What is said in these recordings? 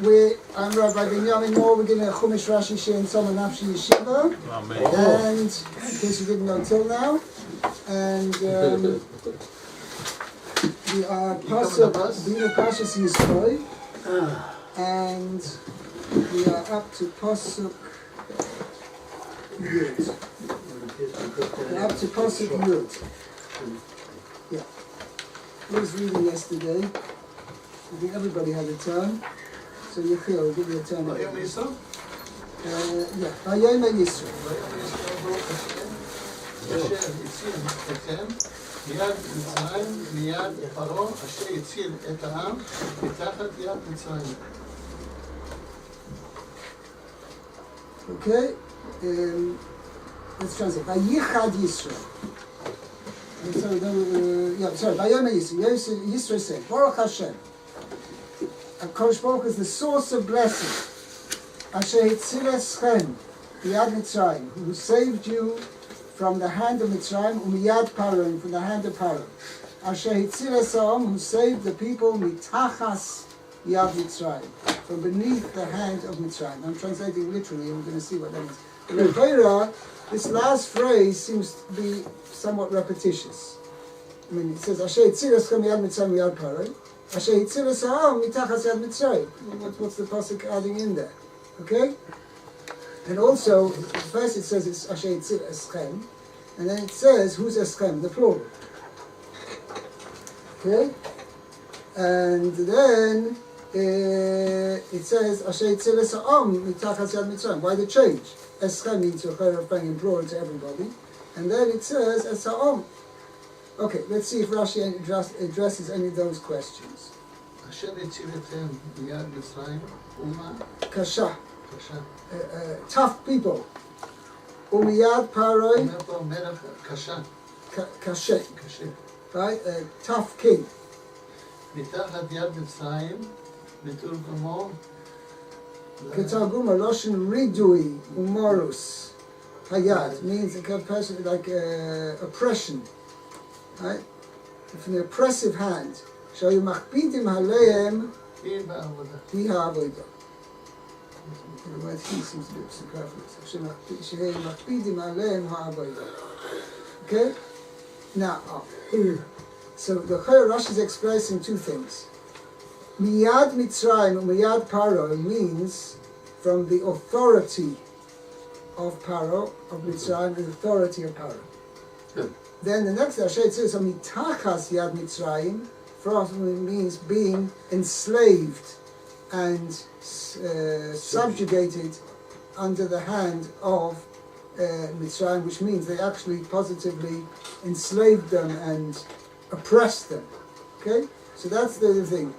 I'm Rav Binyomin. We're getting a Chumash Rashi in Tsama, Nafshi, Yeshiva. And in case you didn't know till now, and we are Pashas Yisroi, and we are up to Pasuk Yud. We're up to Pasuk Yud. Yeah. I was reading yesterday. I think everybody had a turn. So Yechiel will give you a turn. Yeah. Vayom Yisro. מיד מצרים, מיד פרעה, אשר הציל את העם מתחת יד מצרים. Okay, let's translate. Vayichad Yisro. Sorry, Vayom Yisro. Yisro said, Baruch Hashem. Kodesh Baruch is the source of blessing. Asher hitzil eschem biyad Mitzrayim, who saved you from the hand of Mitzrayim, umiyad Paro, and from the hand of Paro. Asher hitzil esa'om, who saved the people mitachas yad Mitzrayim, from beneath the hand of Mitzrayim. I'm translating literally, and we're going to see what that means. In the Torah, this last phrase seems to be somewhat repetitious. I mean, it says Asher hitzil eschem biyad Mitzrayim umiyad Paro. Asher hitzil esa'om mitachas yad Mitzrayim. What's the pasuk adding in there? Okay? And also, first it says it's Asher hitzil eschem, and then it says who's eschem, the plural. Okay? And then it says Asher hitzil esa'om mitachas yad Mitzrayim. Why the change? Eschem means you're referring in plural to everybody, and then it says esa'om. Okay, let's see if Rashi addresses any of those questions. אשר הציל אתכם מיד מצרים ומה? Kasha. Tough people. Umiyad Paroi. אומר פה מלך קשה. Kashe. קשה. Right? A tough king. מתחת יד מצרים, בתרגומו. Ketargum Loshin Ridui Umorus. Hayad means a person like oppression. Right? From the oppressive hand. Shayu machpidim haleim hi ha'avodah. The word he seems to be superfluous. Shayu machpidim haleim ha'avodah. Okay? Now, so the Rashi is expressing two things. Miyad Mitzrayim and Miyad Paro means from the authority of Paro, of Mitzrayim, the authority of Paro. Then the next Asher says mitachas yad Mitzrayim means being enslaved and subjugated under the hand of Mitzrayim, which means they actually positively enslaved them and oppressed them. Okay, so that's the thing.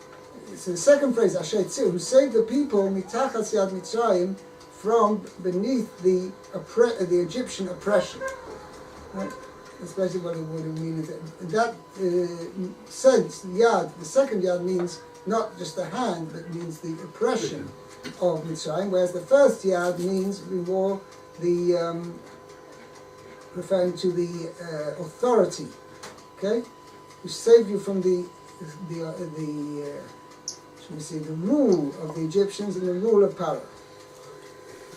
So the second phrase Asher who saved the people mitachas yad Mitzrayim from beneath the Egyptian oppression. Right? That's basically what it would mean. In that sense, yad, the second yad means not just the hand, but means the oppression of Mitzrayim, whereas the first yad means more the referring to the authority, okay, which saved you from the rule of the Egyptians and the rule of Paro.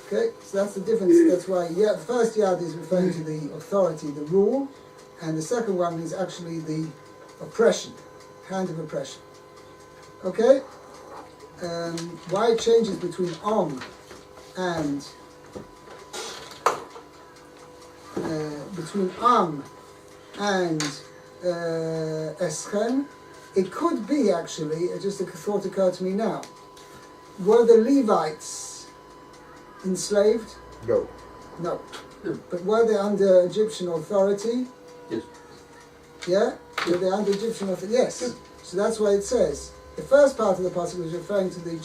Okay, so that's the difference. That's why the first yad is referring to the authority, the rule, and the second one is actually the oppression, hand of oppression. Okay, why it changes between and eschem? It could be actually. Just a thought occurred to me now. Were the Levites enslaved? No. No. But were they under Egyptian authority? Yes. Yeah? Were they under Egyptian authority? Yes. So that's why it says, the first part of the passage was referring to the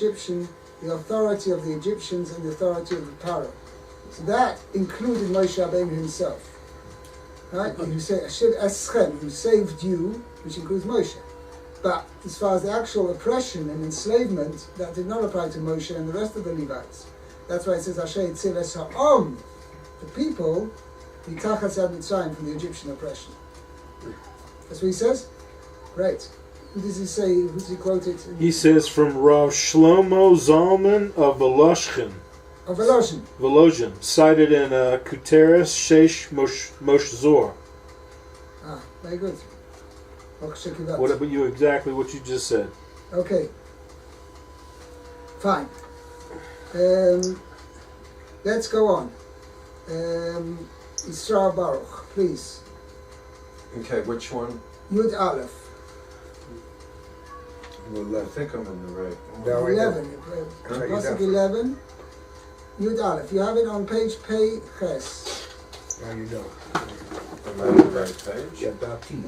authority of the Egyptians and the authority of the Paro. So that included Moshe Rabbeinu himself. Right? You say, Asher Eschem, who saved you, which includes Moshe. But as far as the actual oppression and enslavement, that did not apply to Moshe and the rest of the Levites. That's why it says Asher Yitzil Esa'om, the people, mitachas yad Mitzrayim, from the Egyptian oppression. That's what he says? Great. Who does he say? Who does he quote it? He says from Rav Shlomo Zalman of Volozhin. Of Volozhin. Volozhin, cited in Kuteres Sheish Moshzor. Ah, very good. What about you? Exactly what you just said. Okay. Fine. Let's go on. Isra Baruch, please. Okay, which one? Yud Aleph. Well, I think I'm in the right one. No, I 11. Right, Pasuk you 11. Yud Aleph. You have it on page Pei Ches. Now you know. Am I on the right page? Yeah, Dati.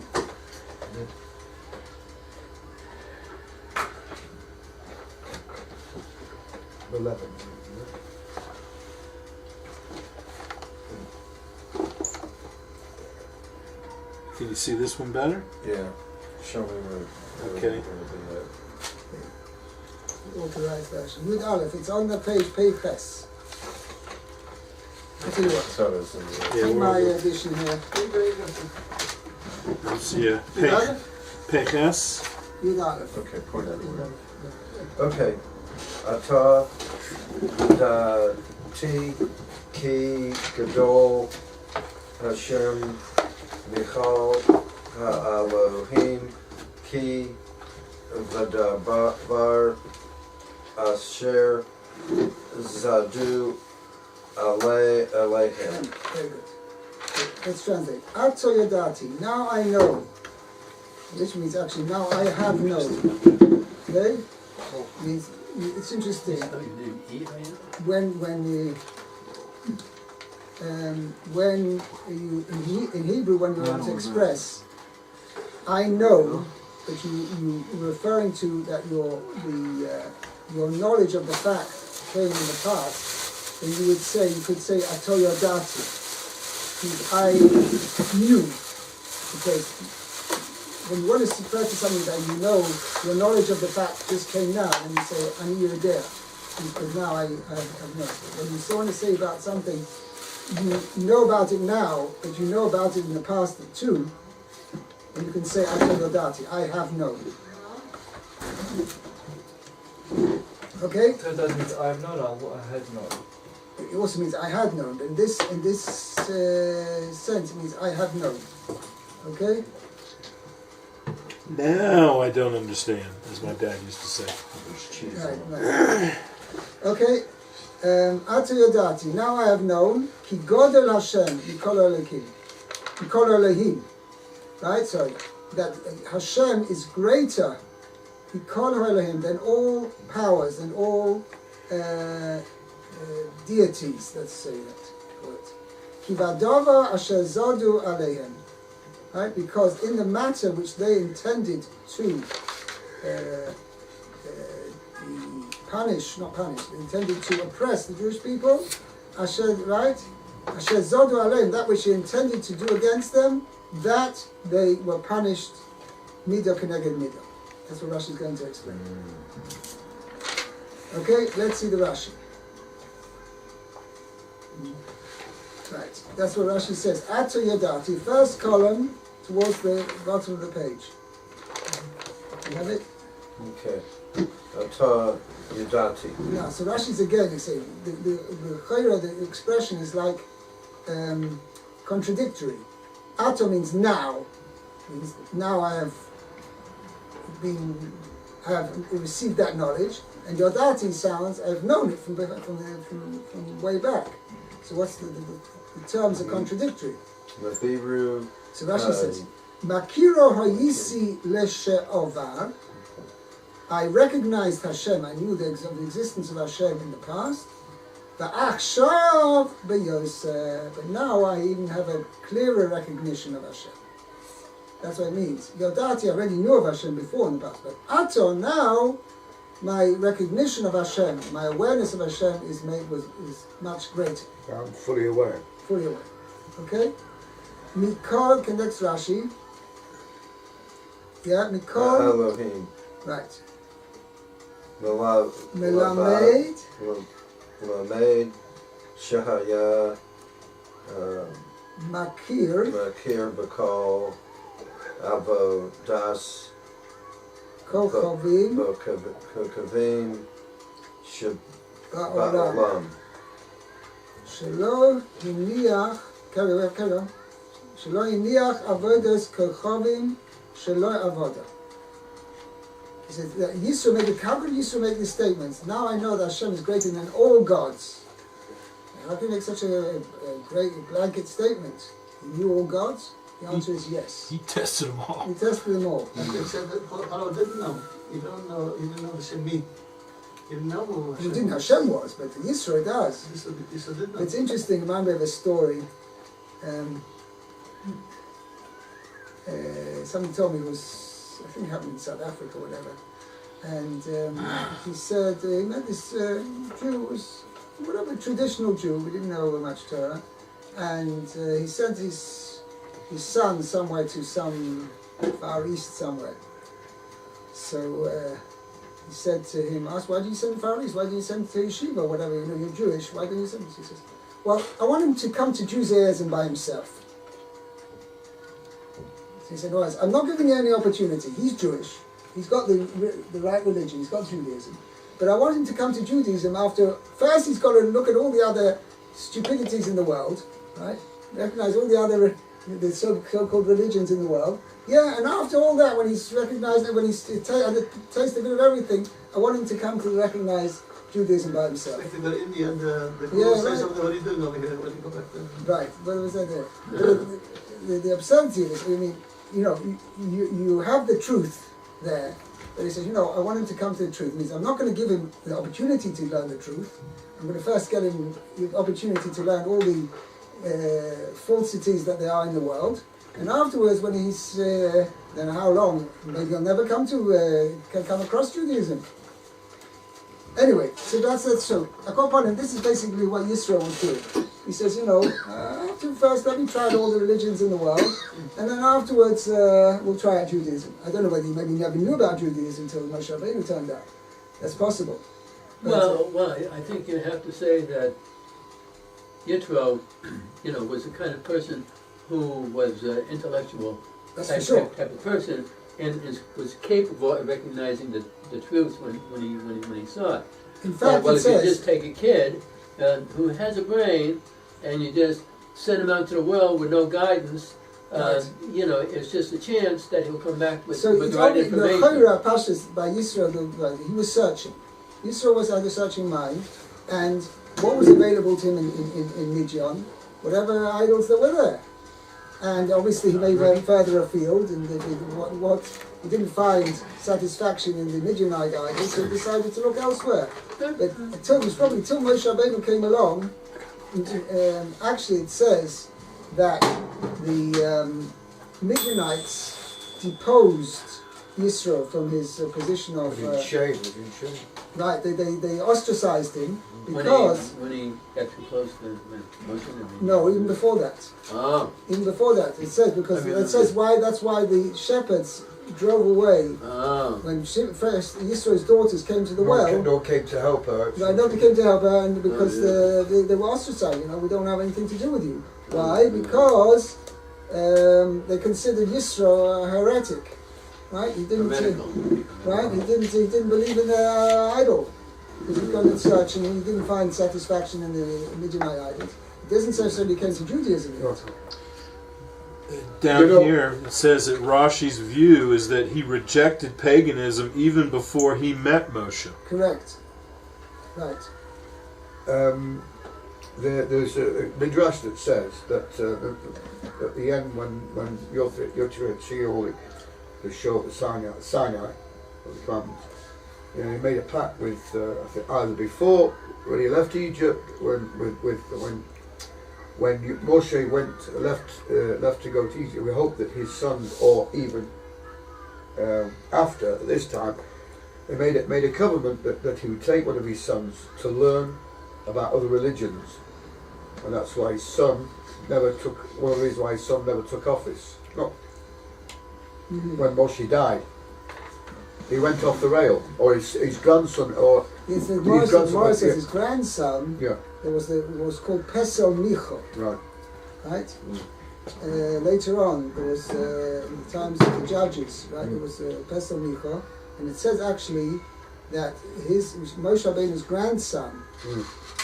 11. Can you see this one better? Yeah. Show me where. Okay. where Authorized version. Yud Aleph. It's on the page Pei Ches. I'll tell you what. So it's in the Yeah, See we're my over. edition here. Let's see, Yud Pechas. Yud Aleph. Okay, point it. Okay. Ata da ti ki gadol Hashem Michal Ha'Elohim ki v'davar asher zadu aleihem. Very good. Let's translate. Ato yadati. Now I know. Which means actually now I have known. Okay? Means it's interesting. When you in Hebrew when you want to express I know that you referring to that your knowledge of the fact came in the past, then you could say Ato yadati. I knew, because when you want to refer to something that you know, your knowledge of the fact just came now, and you say, I knew you were there, because now I have known. When you still want to say about something, you know about it now, but you know about it in the past too, and you can say, Ato yodati, I have known. Okay? So that means I have known or I had known. It also means I had known. In this sense, it means I have known. Okay? Now I don't understand, as my dad used to say. Right. Okay. Atu yodati. Now I have known. Ki godel Hashem mikol Elohim. Mikol Elohim. Right? Sorry. That Hashem is greater mikol Elohim than all powers and all deities. Let's say that. Ki vadava asher zodu aleihem. Right? Because in the matter which they intended to intended to oppress the Jewish people, Asher, right? Asher zodu aleim, that which he intended to do against them, that they were punished midah keneged midah. That's what Rashi is going to explain. Okay, let's see the Rashi. Right, that's what Rashi says. Ato yadati, first column towards the bottom of the page. You have it? Okay. Ata yadati. Yeah, so Rashi's again, he's saying, the expression is like contradictory. Ato means now. Means now I have received that knowledge, and yodati sounds I've known it from way back. So what's the terms are contradictory. The Hebrew. So Rashi says, Makiro hayisi leshe'ovar. I recognized Hashem, I knew the existence of Hashem in the past. V'achshav b'yosef. But now I even have a clearer recognition of Hashem. That's what it means. Yodati, I already knew of Hashem before in the past. But Ato, now, my recognition of Hashem, my awareness of Hashem is much greater. I'm fully aware. Fully aware. Okay? Mikol, connects Rashi. Yeah, Mikol. Elohim. Right. Melamed. Melamed. Shahaya. Makir. Makir Bakal. Avodas. כוכבים כוכבים בעולם. שבעולם. שלא הניח עבודת כוכבים שלא עבודה. He says that Yisro made how could Yisro make these statements? Now I know that Hashem is greater than all gods. How can you make such a great blanket statement? He knew all gods? The answer is yes. He tested them all. He tested them all. And they said that Paro didn't know. He didn't know Hashem me. He didn't know who He didn't know Hashem was, but Yisro does. Yisro did know. It's interesting, I remember of a story. Somebody told me it was, I think it happened in South Africa or whatever. And he said he met this Jew, was whatever, traditional Jew, we didn't know much Torah. And he sent his son somewhere to some Far East somewhere. So he said to him, asked, why do you send Far East? Why do you send to Yeshiva, whatever, you know, you're Jewish, why do you send? He says, well, I want him to come to Judaism by himself. So he said, well, I'm not giving you any opportunity. He's Jewish. He's got the right religion. He's got Judaism. But I want him to come to Judaism after, first he's got to look at all the other stupidities in the world, right? Recognize all the other, the so-called religions in the world. Yeah, and after all that, when he's recognized it, when he's tasted a bit of everything, I want him to come to recognize Judaism by himself. Like the India and the Yeah, say right. something, what are you doing over here? When you go back there? Right, but was that there? The absurdity of it, I mean, you know, you have the truth there, but he says, you know, I want him to come to the truth. It means I'm not going to give him the opportunity to learn the truth. I'm going to first get him the opportunity to learn all the falsities that there are in the world. And afterwards, when he's, then how long? Maybe he'll never come across Judaism. Anyway, so that's so. And this is basically what Yisro was doing. He says, you know, first let me try all the religions in the world, and then afterwards we'll try out Judaism. I don't know whether he maybe never knew about Judaism until Moshe Rabbeinu turned out. That's possible. But, Well, I think you have to say that Yitro, you know, was the kind of person who was intellectual that's type, for sure. type of person, and was capable of recognizing the truth when he saw it. In fact, Well, it if you says, just take a kid who has a brain and you just send him out to the world with no guidance, Right. you know, it's just a chance that he'll come back with so the it's right only the information. Chayra Pashas by Yisro, he was searching. Yisro was had a searching mind, and what was available to him in Midian, whatever idols that were there. And obviously he may went further afield, and what he didn't find satisfaction in the Midianite idols, so he decided to look elsewhere. But it was probably till Moshe Rabbeinu came along. Actually, it says that the Midianites deposed Yisro from his position of Within shame. right. They ostracized him When because he got too close to Moshe. no, even before that. Oh. Even before that, it says because I mean, it says why. That's why the shepherds drove away Oh. when first Yisro's daughters came to the well. No one came to help her. No, nobody came to help her, and because they were ostracized. You know, we don't have anything to do with you. Why? Because they considered Yisro a heretic. Right? He didn't. Right? He didn't believe in the idol. Because he got in search and he didn't find satisfaction in the Midianite idols. It doesn't necessarily came to Judaism yet. Down here, it says that Rashi's view is that he rejected paganism even before he met Moshe. Correct. Right. There's a midrash that says that at the end when Yocheved Shiori, the show of the Sinai of the commandments, you know, he made a pact with I think either before when he left Egypt, when Moshe left to go to Egypt. We hope that his sons, or even after this time, they made a covenant that he would take one of his sons to learn about other religions, and that's why his son never took. One of the reasons why his son never took office. No. When Moshe died, he went off the rail, or his grandson, or Yes, his Morris says yeah. his grandson. Yeah. There was it was called Pesel Micho. Right. Right. Later on, there was in the times of the judges. Right. There was Pesel Micho, And it says actually that his Moshe Rabbeinu's grandson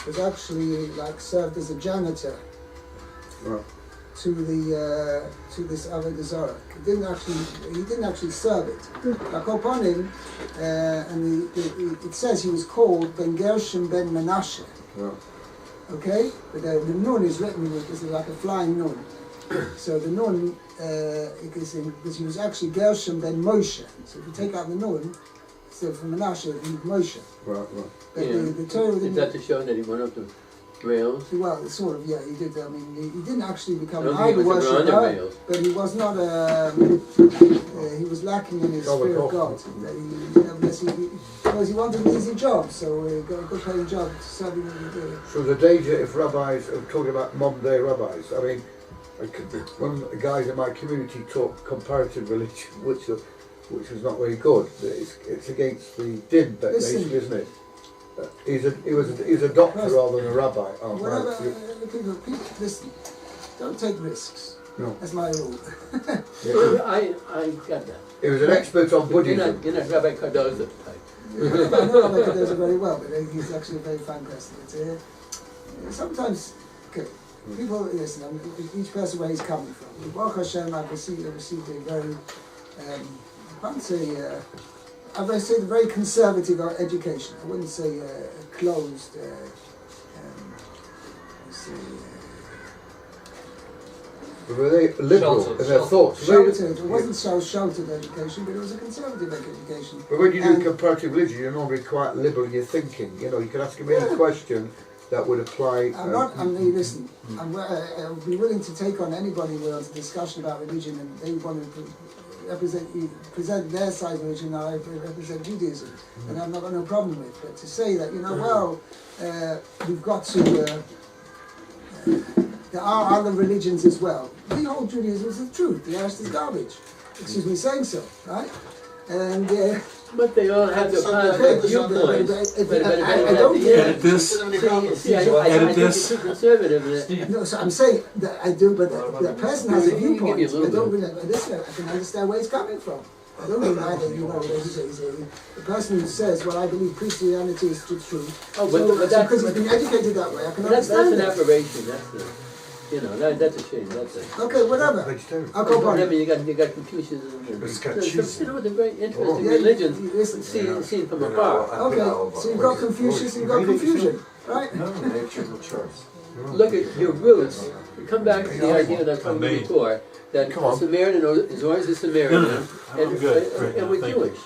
was actually like served as a janitor Right. to this Avodah Zarah. He didn't actually serve it. Like upon him, and it says he was called Ben Gershom Ben Menashe. Right. Okay, but the nun is written with like a flying nun. So the nun because he was actually Gershom Ben Moshe. So if you take out the nun, instead of Menashe, he's Moshe. Right. But Yeah. the Torah Is didn't. that to show that he went up the rails? Well, sort of, yeah, he did. I mean, he didn't actually I become don't an think he idol was ever on the worshipper, rails. but he was not he was lacking in his God, fear of God. God. That because he wanted an easy job, so he got a good paying job, something that he did. So the danger if rabbis are talking about modern day rabbis. I mean, one of the guys in my community taught comparative religion, which was not very good. It's against the din Listen. nation, isn't it? He was a doctor Right. rather than a rabbi. Oh, Whatever, right. people, listen, don't take risks. No. That's my rule. Yeah. I got that. He was an expert on You're Buddhism. not Rabbi Cardozo type. I know Rebecca does it very well, but he's actually a very fine person. Sometimes, okay, people, listen, each person where he's coming from. Baruch Hashem, I've received a very, I wouldn't say, I would say a very conservative education. I wouldn't say closed, Were they liberal Sheltered, in their thoughts? sheltered. It wasn't so sheltered education, but it was a conservative education. But when you do And- comparative religion, you're normally quite liberal in your thinking. You know, you can ask him any question that would apply. I'm not, I mean, listen, I'll be willing to take on anybody who wants a discussion about religion and they want to present their side of religion, I represent Judaism, and I've not got no problem with. But to say that, we've got to, there are other religions as well. We hold Judaism as the truth, the rest is garbage. Excuse me saying so, right? And But they all have their positive viewpoints. I don't think Edit this. See, I think this. it's too conservative. no, so I'm saying that I do, but the person has a Give me a viewpoint. little I don't really, listen, I can understand where he's coming from. I don't mean either, the person who says, well, I believe Christianity is the truth. Oh, but that's, because he's been educated that way, I can that's understand an that. aberration. That's a shame. That's a. Okay, whatever. Vegetarian. I'll go on. I mean, you got Confucianism and It's got so, cheese they're very interesting Yeah, religions listen, seen from afar. Okay, so you've got Confucius and you've got confusion, right? Nature of choice. Look at your roots. Come back to the idea that I told you before, that Come on. Samaritan is always a Samaritan, I'm good right and now, we're thank Jewish,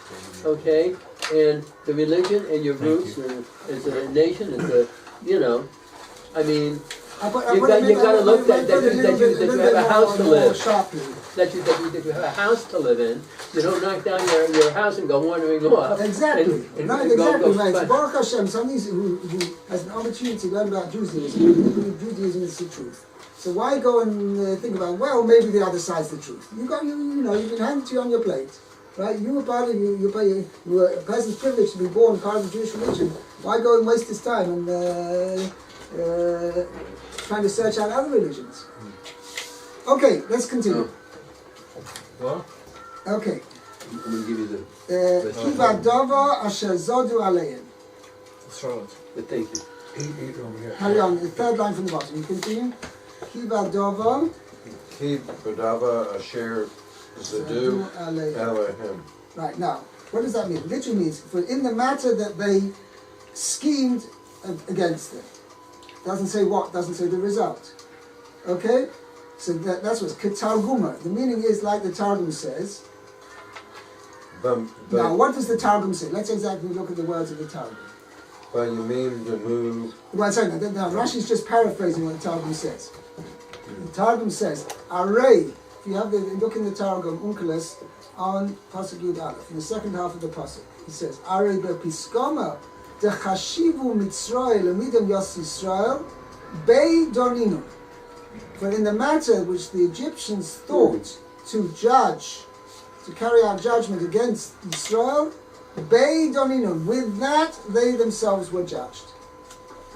okay? And the religion and your roots as a nation, I mean, you got to look that you have a house to live. That you have a house to live in. You don't knock down your house and go wandering off. Exactly, and right, go exactly right. So find- Baruch Hashem, somebody who has an opportunity to learn about Judaism, who believe Judaism is the truth. So why go and think about, well, maybe the other side's the truth. You've been handed to you on your plate, right? You were part of, you were a person's privilege to be born part of the Jewish religion. Why go and waste his time and trying to search out other religions? Okay, let's continue. What? Okay. I'm going to give you the. Kivadova asher zodu aleim. Throw it. But thank you. Eat over here. Carry on, the third line from the bottom. You continue. Kivadova Keep Badava Asher Zadu aleim. Elohim. Right, now, what does that mean? Literally means, for in the matter that they schemed against them. Doesn't say what, doesn't say the result. Okay? So that's what's Ketarguma. The meaning is like the Targum says. Now, what does the Targum say? Let's exactly look at the words of the Targum. But you mean to move Well, sorry, now Rashi's just paraphrasing what the Targum says. The Targum says, Array, if you have look in the Targum, Unkeles, on Pasuk Yud Aleph, in the second half of the Pasuk, he says, Array bepiskoma, dechashivu mitzroel, amidem yos Yisrael, bei doninu. For in the matter which the Egyptians thought to judge, to carry out judgment against Israel, bei doninun, with that they themselves were judged.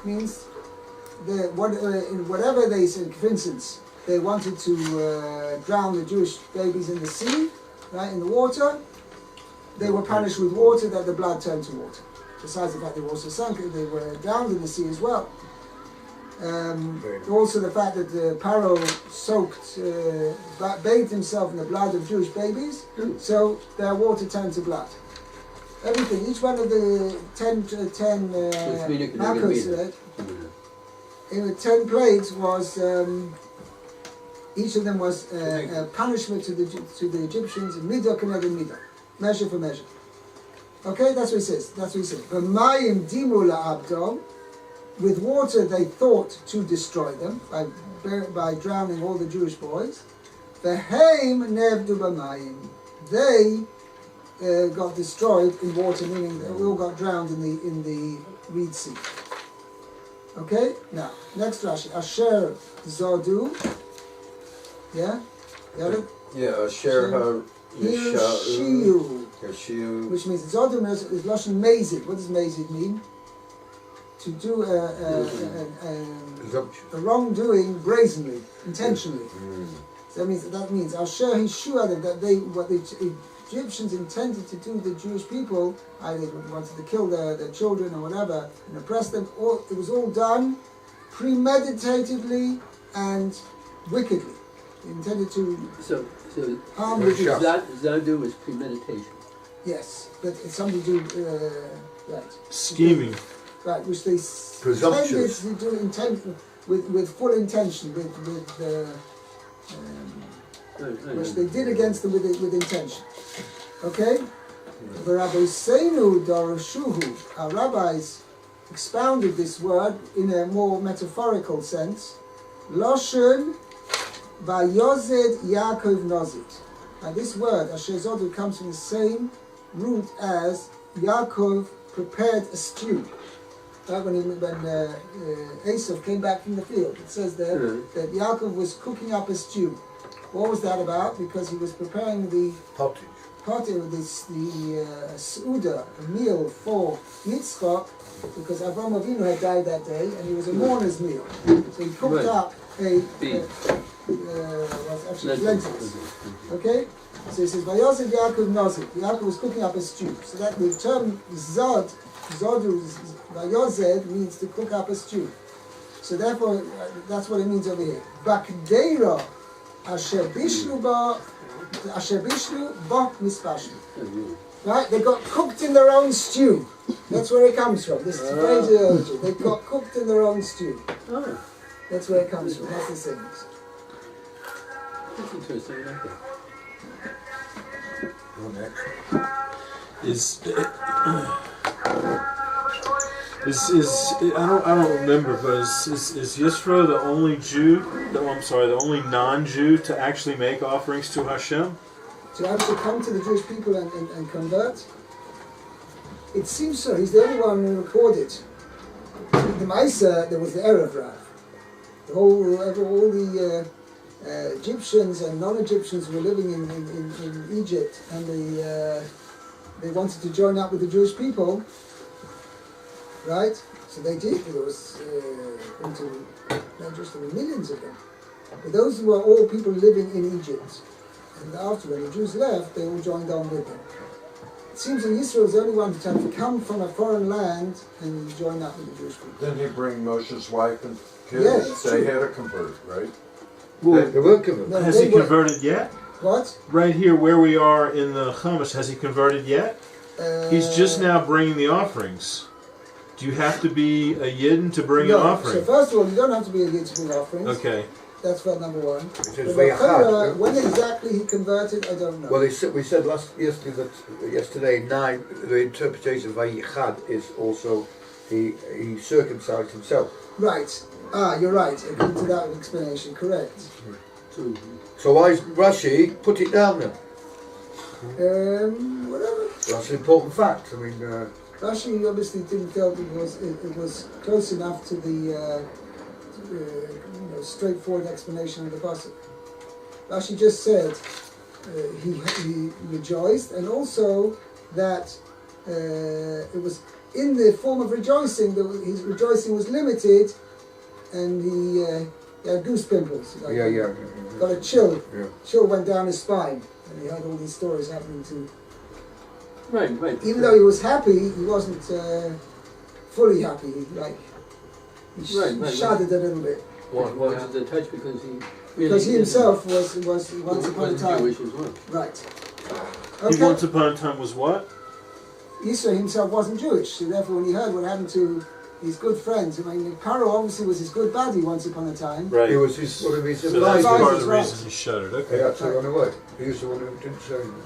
Means, whatever they said, for instance, they wanted to drown the Jewish babies in the sea, right, in the water, they were punished with water, that the blood turned to water. Besides the fact they were also sunk, they were drowned in the sea as well. Also the fact that Paro soaked, bathed himself in the blood of Jewish babies, so their water turned to blood. Everything, each one of the 10 Malchus, in the 10 plagues was, each of them was a punishment to the Egyptians, midah k'neged midah, measure for measure. Okay, that's what he says. V'mayim dimu la'abdom, with water they thought to destroy them by drowning all the Jewish boys. V'heim nevdu b'mayim, they got destroyed in water, meaning they all got drowned in the Reed Sea. Okay, now next Rashi, Asher Zodu. Yeah, got it. Yeah, Asher Hirshiu, which means Zodu is Lashon Mazid. What does Mazid mean? To do a wrongdoing brazenly, intentionally. So that means Asher Hishu, that what the Egyptians intended to do the Jewish people, either wanted to kill their children or whatever and oppress them. It was all done premeditatedly and wickedly. They intended to harm the Jews. Zadu is premeditation. Yes, but it's something to do right. Scheming. Right, which they intended to do with full intention, which they did against them with intention. Okay? Our rabbis expounded this word in a more metaphorical sense. Loshen vayozed Yaakov nozit. Now this word, Asher Zodu, comes from the same root as Yaakov prepared a stew. Right, when Esav came back from the field, it says there that Yaakov was cooking up a stew. What was that about? Because he was preparing the the Seuda, a meal for Yitzchak, because Avraham Avinu had died that day, and it was a mourner's meal. So he cooked up actually lentils. Okay? So he says, Vayosef Yaakov Nozik. Yaakov was cooking up a stew. So that the term Zodu, Vayosef, means to cook up a stew. So therefore, that's what it means over here. Bakdeira Asher Bishlu Ba Mispashlu. Right? They got cooked in their own stew. That's where it comes from. This is very geology. They got cooked in their own stew. That's where it comes from. That's the sentence. That's interesting, I think. I don't remember, but is Yisro the only Jew? The only non-Jew to actually make offerings to Hashem? To actually come to the Jewish people and convert? It seems so. He's the only one who recorded. The Maisa, there was the Erev Rav. All the Egyptians and non-Egyptians were living in Egypt, and they wanted to join up with the Jewish people, right? So they did. There was there were millions of them. But those were all people living in Egypt. And after when the Jews left, they all joined on with them. It seems that Israel was the only one to have to come from a foreign land and join up with the Jewish people. Didn't he bring Moshe's wife and kids? Yes, they had to convert, right? Well, they were converted. No, has he converted yet? What? Right here, where we are in the Chumash, has he converted yet? He's just now bringing the offerings. Do you have to be a Yidden to bring an offering? So first of all, you don't have to be a Yid to bring offerings. Okay. That's fact number one. But when exactly he converted, I don't know. Well, we said yesterday 9, the interpretation of Vayichad is also he circumcised himself. Right. You're right. According to that explanation, correct. So why is Rashi put it down then? Whatever. That's an important fact. I mean, Rashi obviously didn't feel it was close enough to the straightforward explanation of the pasuk. Rashi just said he rejoiced, and also that it was in the form of rejoicing. His rejoicing was limited, and he had goose pimples. Got a chill. Yeah. Chill went down his spine, and he had all these stories happening to Right. Even though he was happy, he wasn't fully happy. Like he shuddered a little bit. Why was it a touch? Because he Because he himself was once upon a time. Jewish as well. Right. He Okay. once upon a time was what? Yisro himself wasn't Jewish, so therefore when he heard what happened to his good friends, I mean, Paro obviously was his good buddy once upon a time. Right. He was his, one of his So that's Right. part of the Right. reason he shuddered. He Okay. had to run away. He was the one who didn't say anything.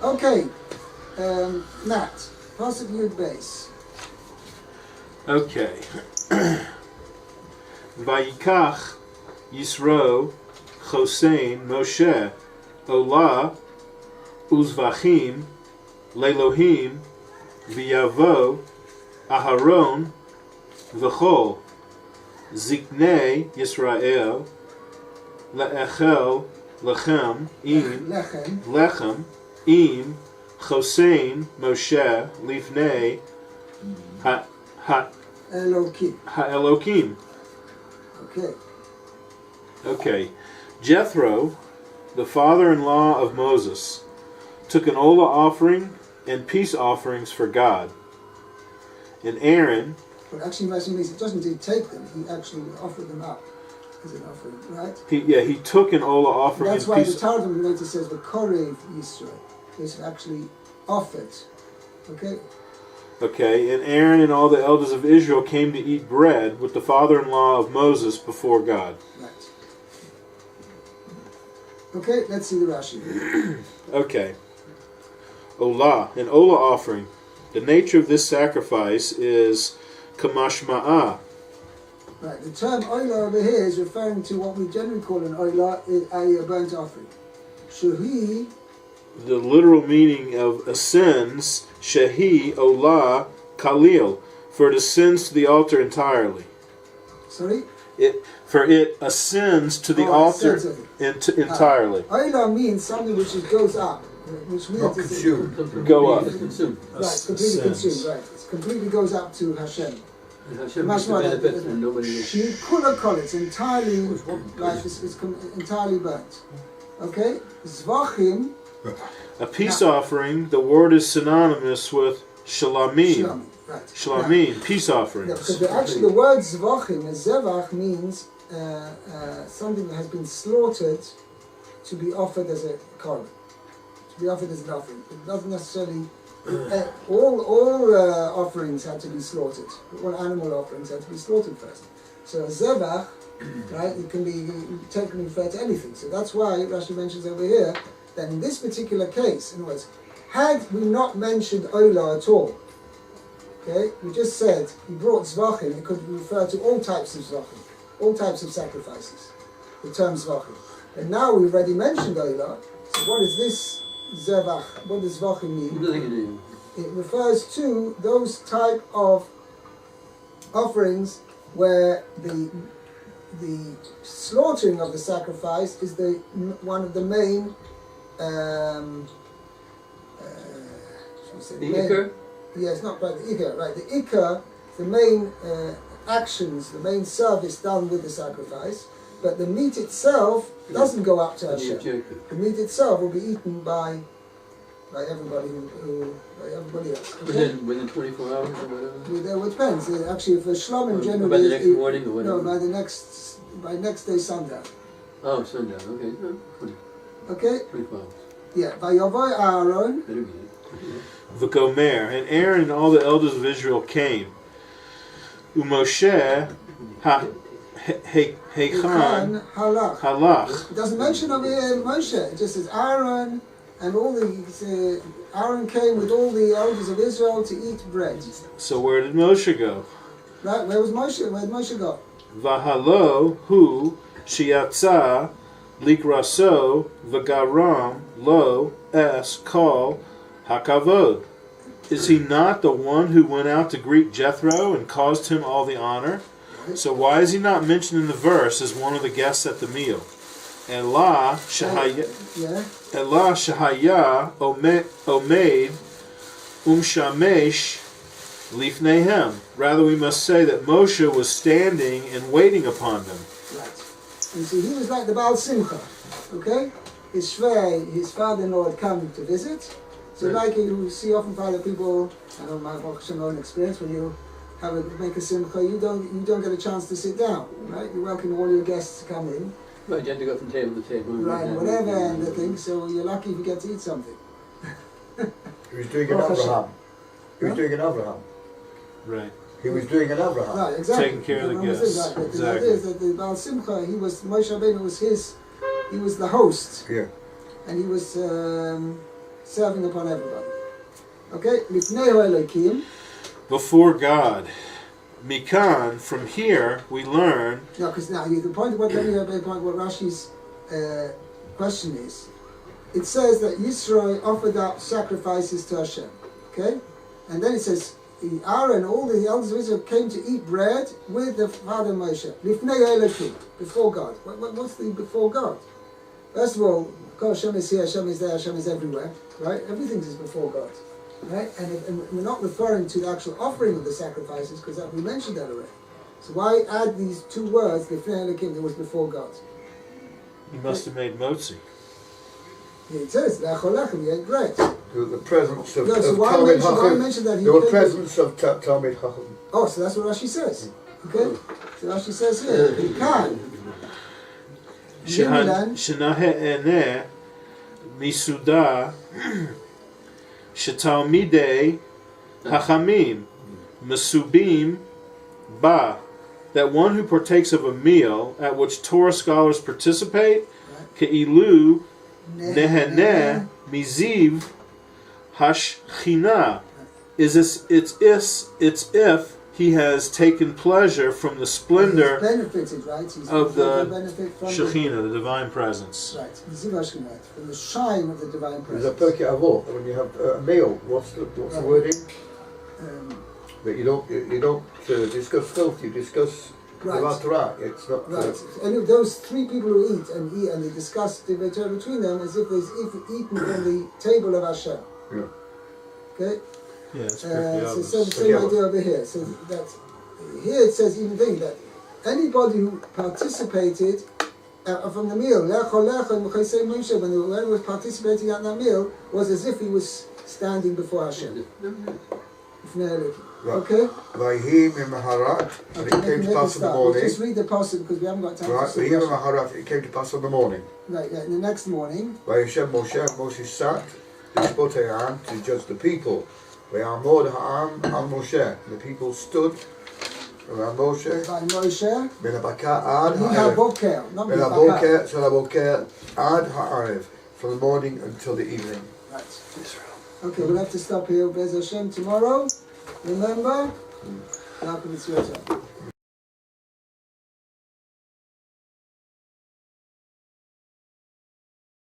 Okay, Nat, Pasuk Yud Beis. Okay. Vayikach Yisro Chosein Moshe Ola Uzvachim Lelohim V'yavo Aharon V'chol Ziknei Yisrael Le'echel Lechem Im Lechem. Im Chosein Moshe Lifnei Elokim. Ha'elokim. Okay. Okay. Jethro, the father-in-law of Moses, took an olah offering and peace offerings for God. And Aaron, But actually, Rashi means it doesn't he take them, he actually offered them up as an offering, right? he took an olah offering That's and why the peace. Targum later says the Korev Yisrael is actually offered. Okay? Okay, and Aaron and all the elders of Israel came to eat bread with the father-in-law of Moses before God. Right. Okay, let's see the Rashi. Okay. Olah, an olah offering. The nature of this sacrifice is kamashma'ah. Right, the term oila over here is referring to what we generally call an oila, a burnt offering. Shuhi, The literal meaning of ascends, shehi olah kalil, for it ascends to the altar entirely. sorry? For it ascends to the altar ascends of it. entirely. Oila means something which goes up, which means Not it's consumed. Go up. It's consumed. right, completely Ascends. consumed, right. It completely goes up to Hashem. And Hashem Much gets the more benefits and nobody else. She kula kol, it's entirely, right, it's entirely burnt. Okay? Zvachim, A peace offering, the word is synonymous with shalamim. shlamim, right. Shalamim, peace Yeah, offerings. because actually the word zvachim, zevach, means something that has been slaughtered to be offered as a korban, to be offered as an offering. It doesn't necessarily. All offerings had to be slaughtered. All animal offerings had to be slaughtered first. So a zevach, right? It can be taken refer to anything. So that's why Rashi mentions over here that in this particular case, in other words, had we not mentioned olah at all, okay, we just said he brought zvachim, it could refer to all types of zvachim, all types of sacrifices, the term zvachim. And now we've already mentioned olah, so what is this zevach, what does zvachim mean? Nothing to do. It refers to those type of offerings where the slaughtering of the sacrifice is one of the main shall we say, The main- ikar? Yes, not by the ikar, right? The ikar, the main actions, the main service done with the sacrifice, but the meat itself doesn't go up to The Hashem. objective. The meat itself will be eaten by everybody by everybody else. Okay? Within 24 hours or whatever? It depends. Actually, if a shlomim Or generally by the next morning or no, whatever? by next day sundown. Oh, sundown, okay. No, 20, Okay, 24 hours. yeah. Vayavoy Aaron, Better be it. V'gomer, and Aaron and all the elders of Israel came. Umoshe Hechan Echan Halach. halach. It doesn't mention over here Moshe. It just says Aaron and all the Aaron came with all the elders of Israel to eat bread. So where did Moshe go? Right? Where was Moshe? Where did Moshe go? Vahalo hu shiatza likraso v'garam lo es kol hakavod. Is he not the one who went out to greet Jethro and caused him all the honor? So why is he not mentioned in the verse as one of the guests at the meal? Elah shahaya omeid umshamesh lifnehem. Rather, we must say that Moshe was standing and waiting upon them. Right. And see, he was like the Baal Simcha. Okay? His father-in-law had come to visit. So like you see often Father people, I know my own experience, when you make a simcha, you don't get a chance to sit down, right? You welcome all your guests to come in. Right, you have to go from table to table. Right, whatever, and the thing, so you're lucky if you get to eat something. He was doing an Abraham. He was doing an Abraham. Right. He was doing an Abraham. Right, exactly. Taking care of the One was guests. right, but Exactly. the idea is that the Baal Simcha, Moshe Rabbeinu was he was the host, Yeah. and he was serving upon everybody. Okay, Lifnei Elokim. Before God. Mikan, from here we learn. No, because now the point of what Rashi's question is, it says that Yisro offered up sacrifices to Hashem. Okay, and then it says Aaron, all the elders of Israel came to eat bread with the father Moshe. Lifnei Elokim, before God. What's the before God? First of all, God, Hashem is here, Hashem is there, Hashem is everywhere. Right? Everything is before God. Right? And we're not referring to the actual offering of the sacrifices, because we mentioned that already. So why add these two words, Lifnei Elokim, that was before God? He must have made motzi. It says, L'achol lechem, you ate bread. The presence of, No, so of why Talmid mention that he There were came presence of Talmid Chacham. Oh, so that's what Rashi says. Okay? So Rashi says here, he can. Shenaheh misuda shetalmidei hachamim mesubim ba, that one who partakes of a meal at which Torah scholars participate, ke'ilu neheneh miziv hashchina, it's if he has taken pleasure from the splendor He's benefited, right? He's of the benefit from Shekhinah, the divine presence. Right, Ziv Hashchina, right, from the shine of the divine There's a presence. Pirkei Avot, when you have a meal, what's the wording? That you don't discuss filth, you discuss Right. the Torah. It's not. Right, and if those three people who eat and they discuss the Torah between them as if they've eaten from the table of Hashem. Yeah. Okay? Yeah, it's So same idea over here. So that here it says even thing that anybody who participated from the meal, when the one was participating at that meal, was as if he was standing before Hashem. Right. Okay? Vayhi Maharat, and it came to pass in the morning. Just read the passage because we haven't got time Right, to see Vayhi Rashi. Maharat, it came to pass in the morning. Right, yeah, the next morning. Vayishem Moshe sat, Lishpotei Ha'am, to judge the people. Vayamod Ha'am al Moshe, the people stood around Moshe. By Moshe. Min HaBakar ad Min Ha'arev. HaBoker, not Min Min HaBakar. HaBoker, Shel HaBoker ad Ha'arev, from the morning until the evening. Right. Okay, we'll have to stop here. Bez Hashem tomorrow. Remember? Now it's your turn.